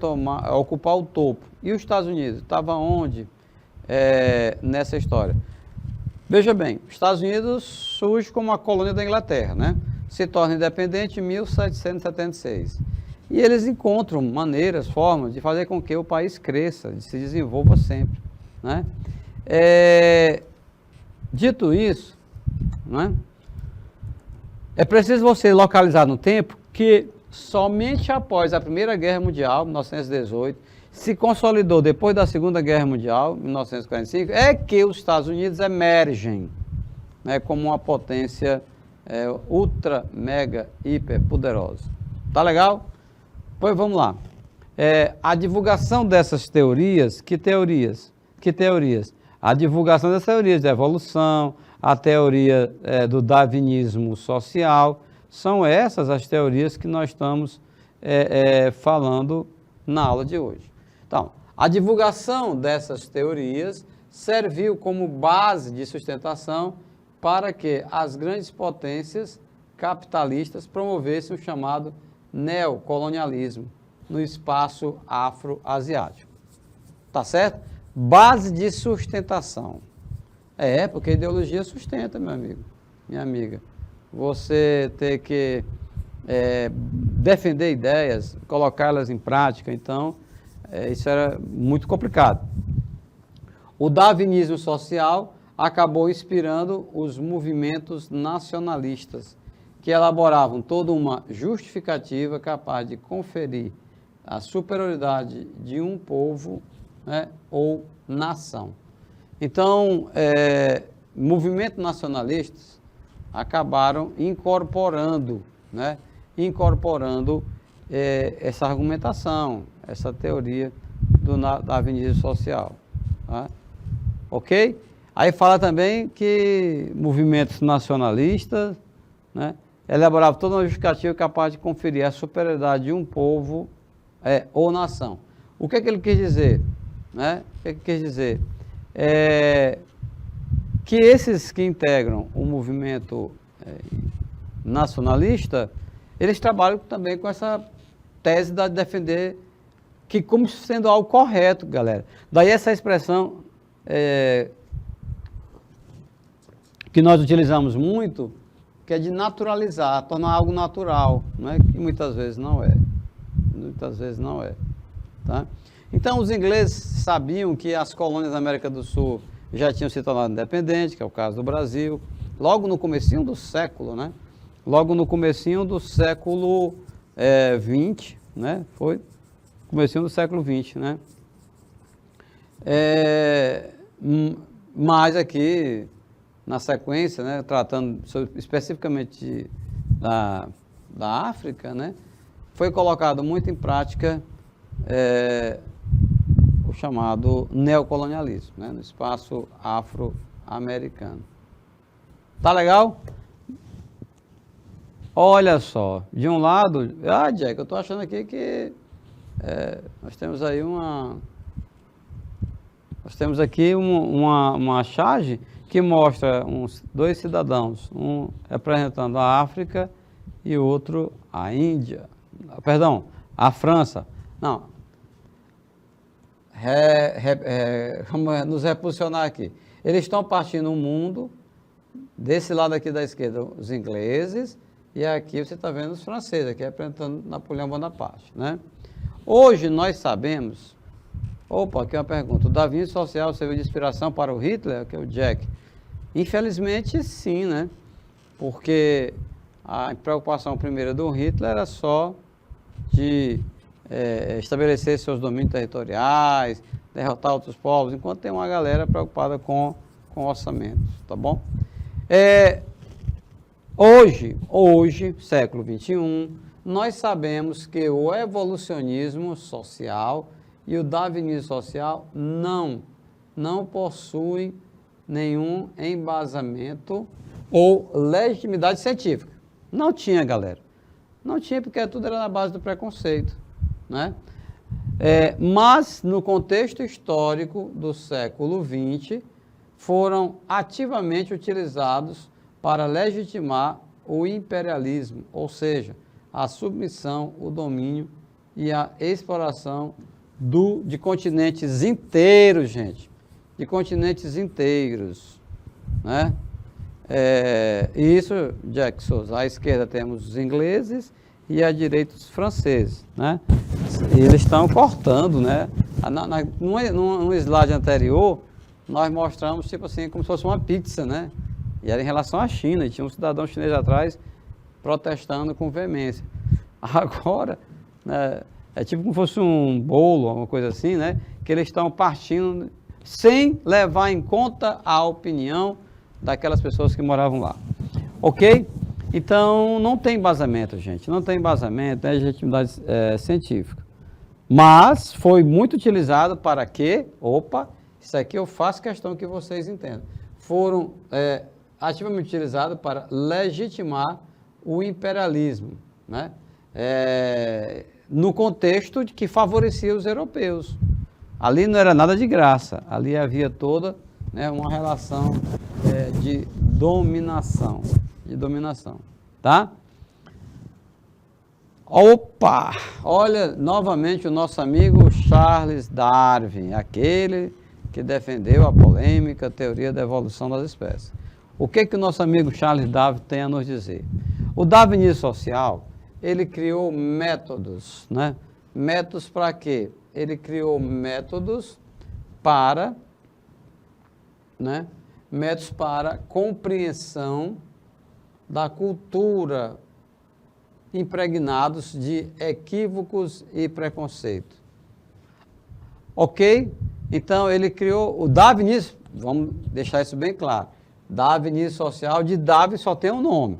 ocupar o topo, e os Estados Unidos? Estava onde nessa história? Veja bem, os Estados Unidos surge como uma colônia da Inglaterra, né? Se torna independente em 1776. E eles encontram maneiras, formas de fazer com que o país cresça, de se desenvolva sempre, né? Dito isso, né? É preciso você localizar no tempo que somente após a Primeira Guerra Mundial, 1918, se consolidou depois da Segunda Guerra Mundial, 1945, é que os Estados Unidos emergem, né, como uma potência ultra, mega, hiper poderosa. Tá legal? Pois vamos lá. A divulgação dessas teorias, que teorias? Que teorias? A divulgação das teorias de evolução, a teoria do darwinismo social, são essas as teorias que nós estamos falando na aula de hoje. Então, a divulgação dessas teorias serviu como base de sustentação para que as grandes potências capitalistas promovessem o chamado neocolonialismo no espaço afro-asiático. Tá certo? Base de sustentação. Porque a ideologia sustenta, meu amigo, minha amiga. Você ter que defender ideias, colocá-las em prática, então, isso era muito complicado. O darwinismo social acabou inspirando os movimentos nacionalistas, que elaboravam toda uma justificativa capaz de conferir a superioridade de um povo, né, ou nação. Então, movimentos nacionalistas acabaram incorporando, né, essa argumentação, essa teoria do darwinismo social. Tá? Ok? Aí fala também que movimentos nacionalistas, né, elaboravam toda uma justificativa capaz de conferir a superioridade de um povo ou nação. O que ele quis dizer? Né? O que ele quis dizer? Que esses que integram o movimento nacionalista, eles trabalham também com essa tese de defender que como sendo algo correto, galera. Daí essa expressão que nós utilizamos muito, que é de naturalizar, tornar algo natural, não é? Que muitas vezes não é. Muitas vezes não é. Tá? Então, os ingleses sabiam que as colônias da América do Sul já tinham se tornado independentes, que é o caso do Brasil, logo no comecinho do século, né? Logo no comecinho do século XX, né? Foi comecinho do século XX, né? Mas aqui, na sequência, né, tratando especificamente da África, né, foi colocado muito em prática o chamado neocolonialismo, né, no espaço afro-americano. Tá legal? Olha só, de um lado, Jack, eu estou achando aqui que nós temos aí uma charge que mostra dois cidadãos, um representando a África e outro a Índia, perdão, a França. Não, vamos nos reposicionar aqui. Eles estão partindo o mundo, desse lado aqui da esquerda, os ingleses, e aqui você está vendo os franceses, aqui representando Napoleão Bonaparte, né? Hoje nós sabemos, aqui uma pergunta, o darwinismo social serviu de inspiração para o Hitler, que é o Jack? Infelizmente sim, né? Porque a preocupação primeira do Hitler era só de estabelecer seus domínios territoriais, derrotar outros povos, enquanto tem uma galera preocupada com orçamentos, tá bom? Hoje, século XXI, nós sabemos que o evolucionismo social e o darwinismo social não possuem nenhum embasamento ou legitimidade científica. Não tinha, galera. Não tinha, porque tudo era na base do preconceito. né? Mas, no contexto histórico do século XX, foram ativamente utilizados para legitimar o imperialismo, ou seja, a submissão, o domínio e a exploração de continentes inteiros, gente, de continentes inteiros, né? E isso, Jack Souza, à esquerda temos os ingleses e à direita os franceses, né? E eles estão cortando, né? No slide anterior, nós mostramos, tipo assim, como se fosse uma pizza, né? E era em relação à China, e tinha um cidadão chinês atrás protestando com veemência. Agora, né, é tipo como se fosse um bolo, alguma coisa assim, né? Que eles estão partindo sem levar em conta a opinião daquelas pessoas que moravam lá. Ok? Então, não tem embasamento, gente. Não tem embasamento, é legitimidade científica. Mas foi muito utilizado para quê? Opa, isso aqui eu faço questão que vocês entendam. Foram ativamente utilizados para legitimar o imperialismo, né? No contexto de que favorecia os europeus. Ali não era nada de graça, ali havia toda, né, uma relação de dominação, tá? Opa! Olha novamente o nosso amigo Charles Darwin, aquele que defendeu a polêmica teoria da evolução das espécies. O que o nosso amigo Charles Darwin tem a nos dizer? O darwinismo social, ele criou métodos, né? Métodos para quê? Ele criou métodos para, né? Métodos para compreensão da cultura impregnados de equívocos e preconceito. Ok? Então, ele criou o darwinismo, vamos deixar isso bem claro, darwinismo social, de Darwin só tem um nome,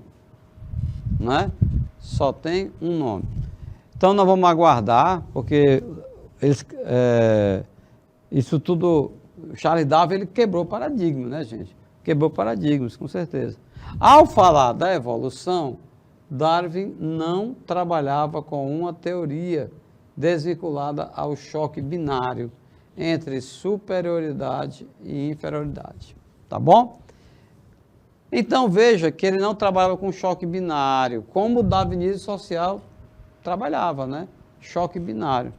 né? Só tem um nome. Então, nós vamos aguardar, porque isso tudo, Charles Darwin, ele quebrou paradigma, né, gente? Quebrou paradigmas, com certeza. Ao falar da evolução, Darwin não trabalhava com uma teoria desvinculada ao choque binário entre superioridade e inferioridade, tá bom? Então veja que ele não trabalhava com choque binário, como o darwinismo social trabalhava, né? Choque binário.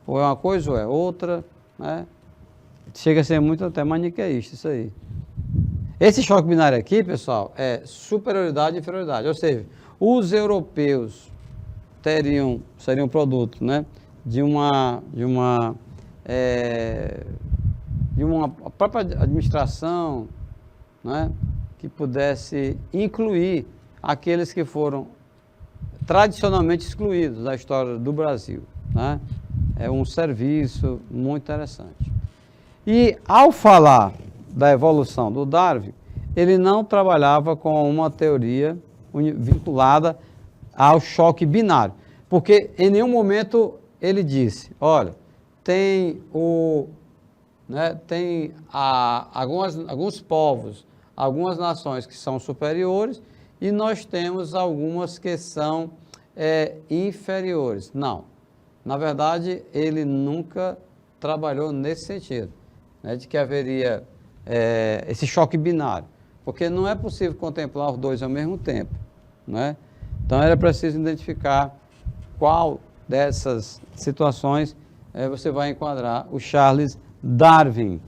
Ou é uma coisa ou é outra, né? Chega a ser muito até maniqueísta isso aí. Esse choque binário aqui, pessoal, é superioridade e inferioridade, ou seja, os europeus seriam produto, né, de uma própria administração, né, que pudesse incluir aqueles que foram tradicionalmente excluídos da história do Brasil, né? É um serviço muito interessante. E ao falar da evolução do Darwin, ele não trabalhava com uma teoria vinculada ao choque binário, porque em nenhum momento ele disse, olha, tem alguns povos, algumas nações que são superiores e nós temos algumas que são inferiores. Não, na verdade ele nunca trabalhou nesse sentido, né, de que haveria esse choque binário, porque não é possível contemplar os dois ao mesmo tempo, né? Então era preciso identificar qual dessas situações você vai enquadrar o Charles Darwin.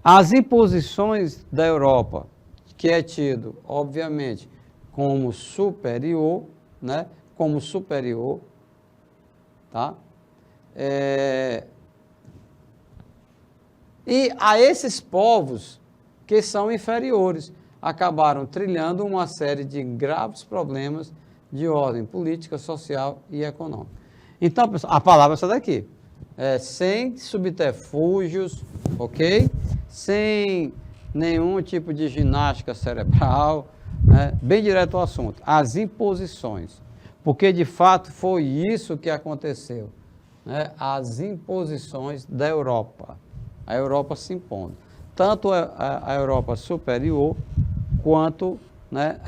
As imposições da Europa, que é tido, obviamente, como superior, né? Como superior, tá? E a esses povos que são inferiores, acabaram trilhando uma série de graves problemas de ordem política, social e econômica. Então, pessoal, a palavra é essa daqui. Sem subterfúgios, ok? Sem nenhum tipo de ginástica cerebral, né? Bem direto ao assunto. As imposições. Porque, de fato, foi isso que aconteceu, né? As imposições da Europa. A Europa se impondo. Tanto a Europa superior, quanto, né,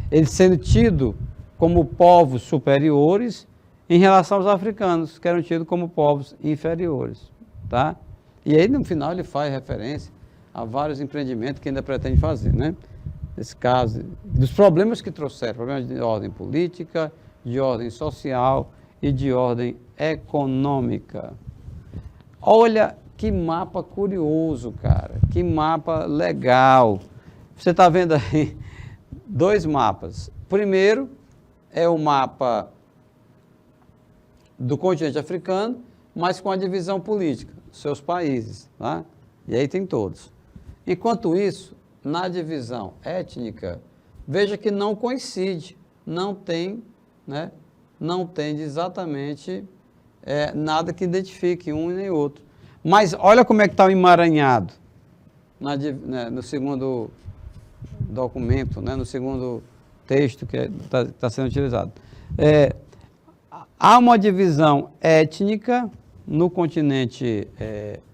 eles sendo tidos como povos superiores em relação aos africanos, que eram tidos como povos inferiores, tá? E aí, no final, ele faz referência a vários empreendimentos que ainda pretende fazer, né? Nesse caso, dos problemas que trouxeram, problemas de ordem política, de ordem social e de ordem econômica. Olha que mapa curioso, cara, que mapa legal. Você está vendo aí dois mapas. Primeiro é o mapa do continente africano, mas com a divisão política, seus países, tá? E aí tem todos. Enquanto isso, na divisão étnica, veja que não coincide, não tem, né? Não tem exatamente nada que identifique um e nem outro. Mas olha como é que está o emaranhado no segundo documento, né? No segundo texto que está sendo utilizado. Há uma divisão étnica no continente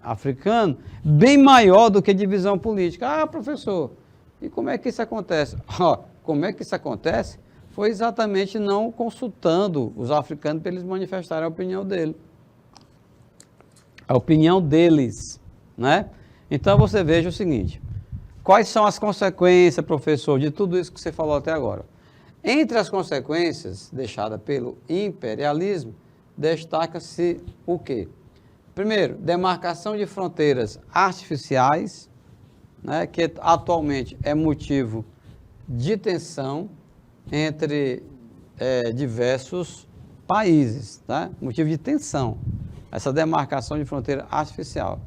africano bem maior do que divisão política. Ah, professor, e como é que isso acontece? Como é que isso acontece? Foi exatamente não consultando os africanos para eles manifestarem a opinião dele. A opinião deles, né? Então você veja o seguinte, quais são as consequências, professor, de tudo isso que você falou até agora? Entre as consequências deixadas pelo imperialismo, destaca-se o quê? Primeiro, demarcação de fronteiras artificiais, né, que atualmente é motivo de tensão entre diversos países, tá? Motivo de tensão, essa demarcação de fronteira artificial.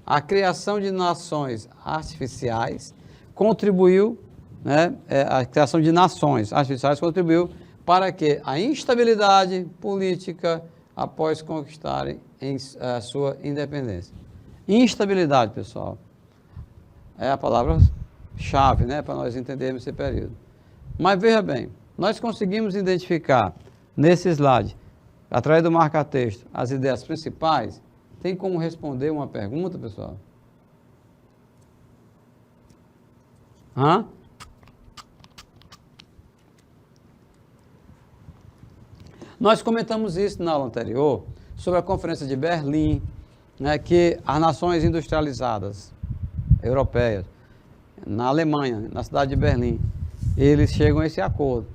A criação de nações artificiais contribuiu, né, a criação de nações artificiais contribuiu para que a instabilidade política após conquistarem a sua independência. Instabilidade, pessoal, é a palavra-chave, né, para nós entendermos esse período. Mas veja bem, nós conseguimos identificar nesse slide, através do marca-texto, as ideias principais. Tem como responder uma pergunta, pessoal? Nós comentamos isso na aula anterior, sobre a Conferência de Berlim, né, que as nações industrializadas europeias, na Alemanha, na cidade de Berlim, eles chegam a esse acordo.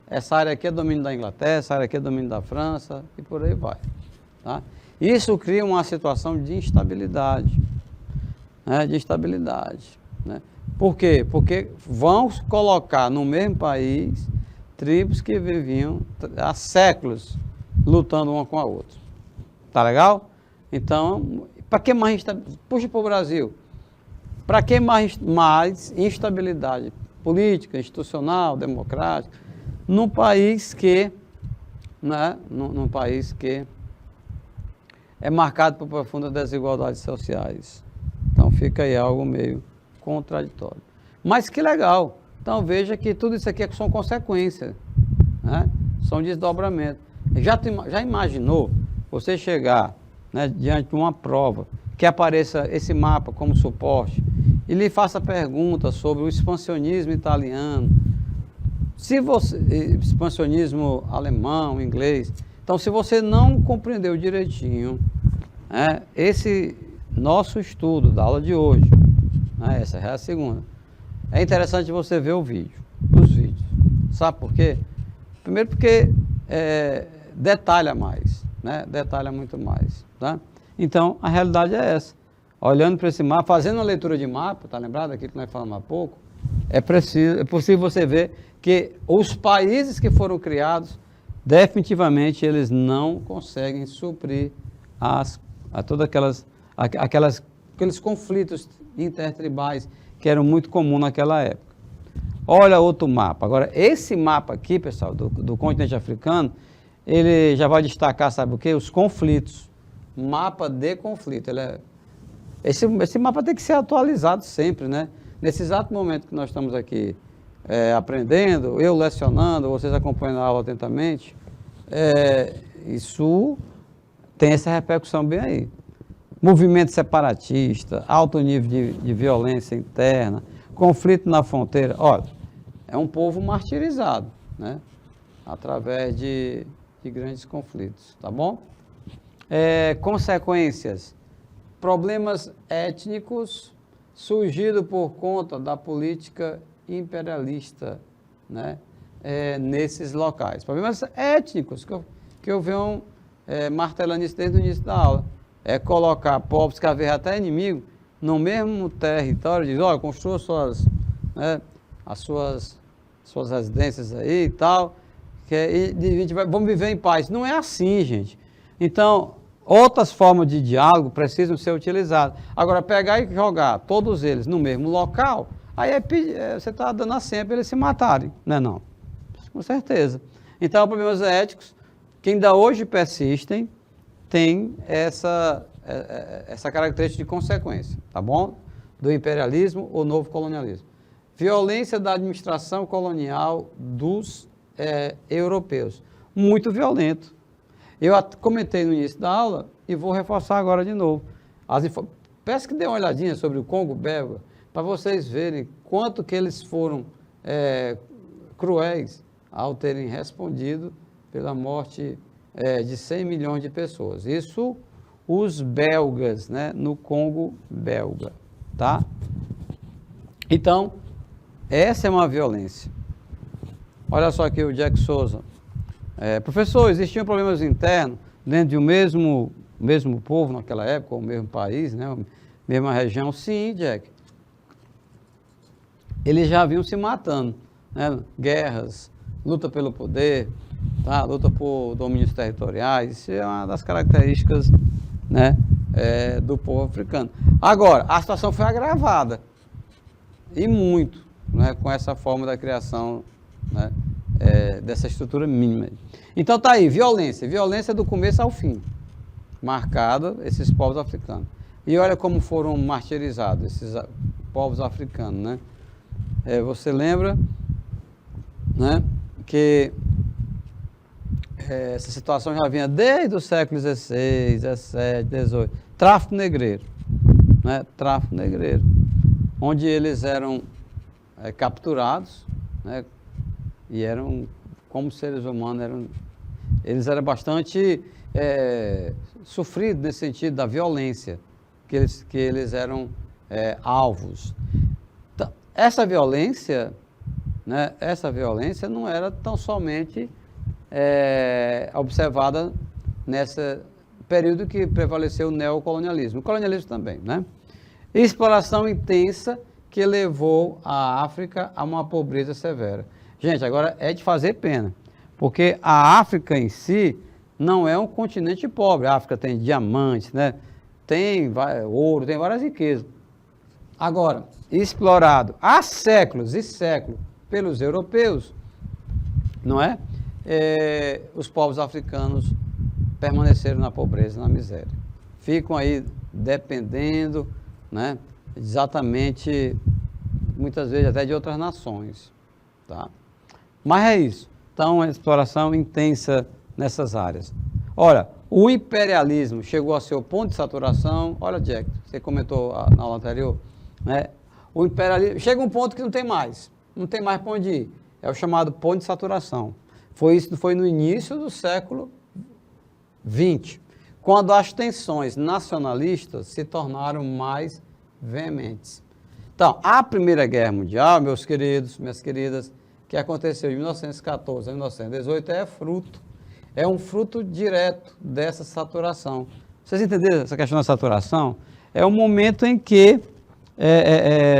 Essa área aqui é domínio da Inglaterra, essa área aqui é domínio da França, e por aí vai. Tá? Isso cria uma situação de instabilidade. Né, né? Por quê? Porque vão colocar no mesmo país tribos que viviam há séculos lutando uma com a outra. Tá legal? Então, para que mais... Puxa para o Brasil. Para que mais instabilidade política, institucional, democrática, num país que, né, num país que é marcado por profundas desigualdades sociais. Então fica aí algo meio contraditório. Mas que legal! Então veja que tudo isso aqui são consequências, né? São desdobramentos. Já imaginou você chegar, né, diante de uma prova que apareça esse mapa como suporte e lhe faça perguntas sobre o expansionismo italiano, expansionismo alemão, inglês. Então, se você não compreendeu direitinho, né, esse nosso estudo da aula de hoje, né, essa é a segunda, é interessante você ver os vídeos. Sabe por quê? Primeiro porque detalha mais, né? Detalha muito mais. Tá? Então, a realidade é essa. Olhando para esse mapa, fazendo uma leitura de mapa, tá lembrado daquilo que nós falamos há pouco? É possível você ver que os países que foram criados, definitivamente eles não conseguem suprir todas aqueles conflitos intertribais que eram muito comuns naquela época. Olha outro mapa. Agora, esse mapa aqui, pessoal, do continente africano, ele já vai destacar, sabe o quê? Os conflitos. Mapa de conflito. Esse mapa tem que ser atualizado sempre, né? Nesse exato momento que nós estamos aqui aprendendo, eu lecionando, vocês acompanhando a aula atentamente, isso tem essa repercussão bem aí. Movimento separatista, alto nível de violência interna, conflito na fronteira. Olha, é um povo martirizado, né? Através de de grandes conflitos, tá bom? Consequências, problemas étnicos surgidos por conta da política imperialista, né? Nesses locais. Problemas étnicos, que eu venho martelando isso desde o início da aula. É colocar povos que haviam até inimigo no mesmo território, diz, olha, construa as suas residências aí e tal, vamos viver em paz. Não é assim, gente. Então, outras formas de diálogo precisam ser utilizadas. Agora, pegar e jogar todos eles no mesmo local, aí você está dando a senha para eles se matarem, não é não? Com certeza. Então, problemas éticos que ainda hoje persistem, têm essa característica de consequência, tá bom? Do imperialismo ou novo colonialismo. Violência da administração colonial dos europeus. Muito violento. Eu comentei no início da aula e vou reforçar agora de novo. Peço que dê uma olhadinha sobre o Congo belga, para vocês verem quanto que eles foram cruéis ao terem respondido pela morte de 100 milhões de pessoas. Isso os belgas, né, no Congo belga, tá? Então, essa é uma violência. Olha só aqui o Jack Souza. Professor, existiam problemas internos dentro de um mesmo povo naquela época, ou mesmo país, né, mesma região? Sim, Jack. Eles já vinham se matando, né? Guerras, luta pelo poder, tá? Luta por domínios territoriais, isso é uma das características, né, do povo africano. Agora, a situação foi agravada, e muito, né, com essa forma da criação, né, dessa estrutura mínima. Então tá aí, violência do começo ao fim, marcada esses povos africanos. E olha como foram martirizados esses povos africanos, né? Você lembra, né, que essa situação já vinha desde o século XVI, XVII, XVIII. Tráfico negreiro, né? Tráfico negreiro, onde eles eram capturados, né? E eram, como seres humanos, eles eram bastante sofridos nesse sentido da violência, que eles eram alvos. Então, essa violência, né? Essa violência não era tão somente observada nesse período que prevaleceu o neocolonialismo, o colonialismo também, né? Exploração intensa que levou a África a uma pobreza severa. Gente, agora é de fazer pena, porque a África em si não é um continente pobre. A África tem diamantes, né? Tem ouro, tem várias riquezas. Agora, explorado há séculos e séculos pelos europeus, não é? Os povos africanos permaneceram na pobreza, na miséria. Ficam aí dependendo, né, exatamente, muitas vezes até de outras nações, tá? Mas é isso. Então, a exploração intensa nessas áreas. Olha, o imperialismo chegou a seu ponto de saturação. Olha, Jack, você comentou na aula anterior, né? O imperialismo chega a um ponto que não tem mais para onde ir. É o chamado ponto de saturação. Foi no início do século XX, quando as tensões nacionalistas se tornaram mais veementes. Então, a Primeira Guerra Mundial, meus queridos, minhas queridas, que aconteceu de 1914 a 1918, é um fruto direto dessa saturação. Vocês entenderam essa questão da saturação? É um momento em que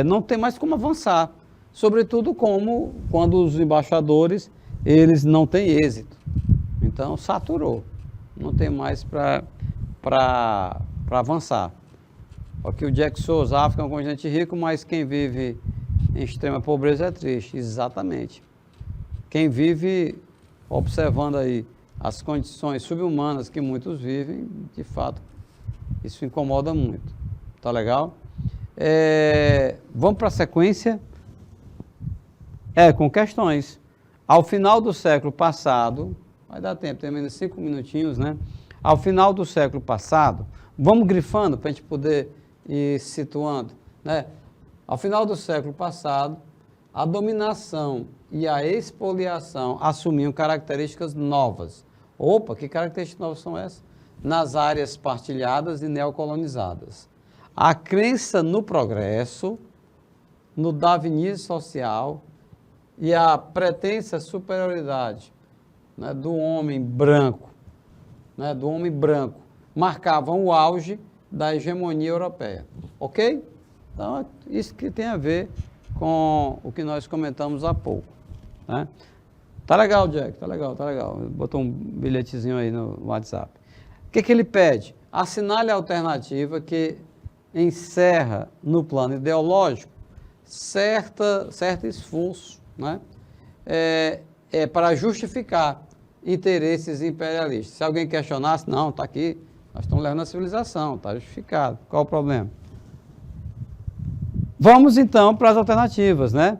não tem mais como avançar, sobretudo quando os embaixadores eles não têm êxito. Então, saturou. Não tem mais para avançar. Aqui o Jack Souza, a África é um continente rico, mas quem vive em extrema pobreza é triste. Exatamente. Quem vive observando aí as condições subhumanas que muitos vivem, de fato, isso incomoda muito. Tá legal? Vamos para a sequência. Com questões. Ao final do século passado, vai dar tempo, tem menos 5 minutinhos, né? Ao final do século passado, vamos grifando para a gente poder ir situando, né? Ao final do século passado, a dominação e a expoliação assumiam características novas. Opa, que características novas são essas? Nas áreas partilhadas e neocolonizadas. A crença no progresso, no darwinismo social e a pretensa superioridade, né, do homem branco, marcavam o auge da hegemonia europeia. Ok? Então, é isso que tem a ver com o que nós comentamos há pouco. Né? Tá legal, Jack, tá legal. Botou um bilhetezinho aí no WhatsApp. O que ele pede? Assinale a alternativa que encerra no plano ideológico certo esforço, né? Para justificar interesses imperialistas. Se alguém questionasse, não, está aqui, nós estamos levando a civilização, está justificado. Qual o problema? Vamos então para as alternativas, né?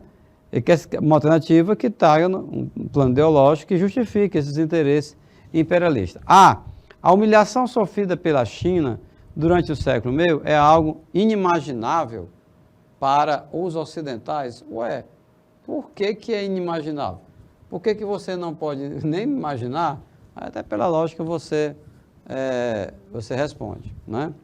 Uma alternativa que traga um plano ideológico que justifique esses interesses imperialistas. A humilhação sofrida pela China durante o século meio é algo inimaginável para os ocidentais. Ué, por que é inimaginável? Por que você não pode nem imaginar? Até pela lógica você responde, né?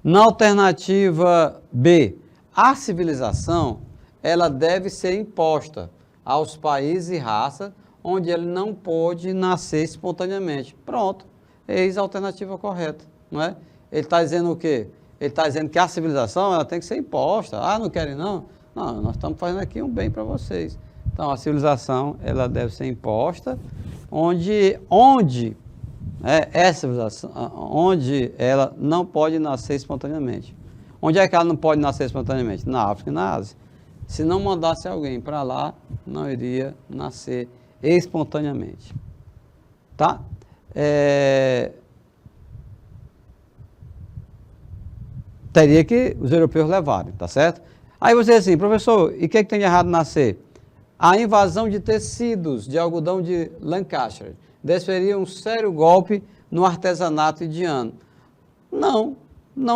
Na alternativa B, a civilização ela deve ser imposta aos países e raças onde ele não pode nascer espontaneamente. Pronto, eis a alternativa correta, não é? Ele está dizendo o quê? Ele está dizendo que a civilização ela tem que ser imposta. Não querem não? Não, nós estamos fazendo aqui um bem para vocês. Então, a civilização ela deve ser imposta onde ela não pode nascer espontaneamente. Onde é que ela não pode nascer espontaneamente? Na África e na Ásia. Se não mandasse alguém para lá, não iria nascer espontaneamente. Tá? Teria que os europeus levarem, tá certo? Aí você diz assim, professor, e o que tem de errado nascer? A invasão de tecidos de algodão de Lancashire desferia um sério golpe no artesanato indiano. Não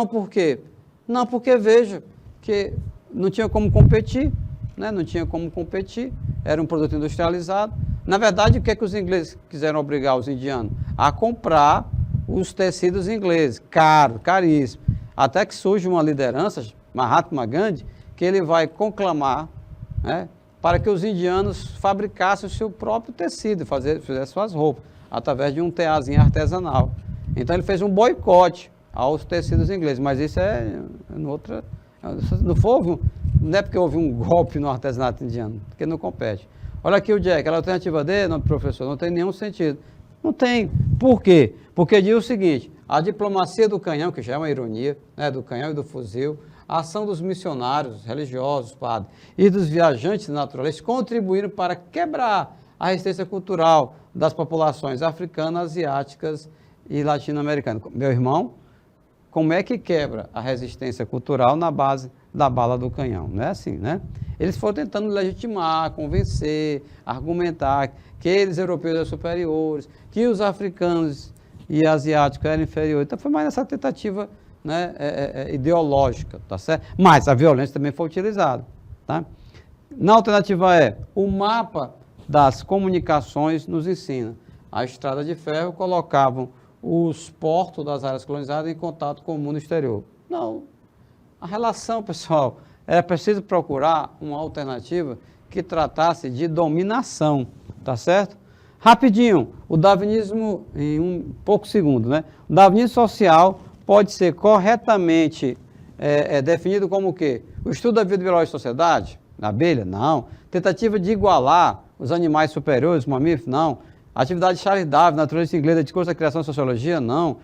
por quê? Não porque, veja, que não tinha como competir, né? Não tinha como competir, era um produto industrializado. Na verdade, o que os ingleses quiseram obrigar os indianos? A comprar os tecidos ingleses, caríssimo. Até que surge uma liderança, Mahatma Gandhi, que ele vai conclamar, né, para que os indianos fabricassem o seu próprio tecido, fizessem suas roupas, através de um tearzinho artesanal. Então ele fez um boicote aos tecidos ingleses, mas isso não é porque houve um golpe no artesanato indiano, porque não compete. Olha aqui o Jack, a alternativa D, não, professor, não tem nenhum sentido. Não tem. Por quê? Porque diz o seguinte, a diplomacia do canhão, que já é uma ironia, né, do canhão e do fuzil, a ação dos missionários religiosos, padres, e dos viajantes naturalistas contribuíram para quebrar a resistência cultural das populações africanas, asiáticas e latino-americanas. Meu irmão, como é que quebra a resistência cultural na base da bala do canhão? Não é assim, né? Eles foram tentando legitimar, convencer, argumentar que eles europeus eram superiores, que os africanos e asiáticos eram inferiores. Então foi mais essa tentativa, né, ideológica, tá certo? Mas a violência também foi utilizada, tá? Na alternativa o mapa das comunicações nos ensina. A estrada de ferro colocavam os portos das áreas colonizadas em contato com o mundo exterior. Não. A relação, pessoal, era preciso procurar uma alternativa que tratasse de dominação, tá certo? Rapidinho, o darwinismo, em poucos segundos, né? O darwinismo social pode ser corretamente definido como o quê? O estudo da vida biológica da sociedade, da abelha? Não. Tentativa de igualar os animais superiores, os mamíferos? Não. Atividade de Charles Darwin, naturalista inglês, discurso da criação e sociologia? Não.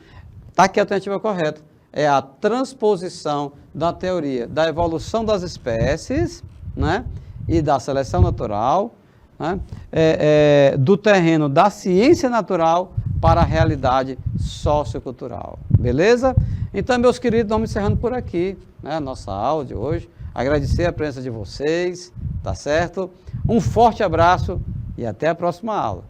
Está aqui a alternativa correta. É a transposição da teoria da evolução das espécies, né, e da seleção natural, né, do terreno da ciência natural para a realidade sociocultural. Beleza? Então, meus queridos, vamos encerrando por aqui, né, a nossa aula de hoje. Agradecer a presença de vocês, tá certo? Um forte abraço e até a próxima aula.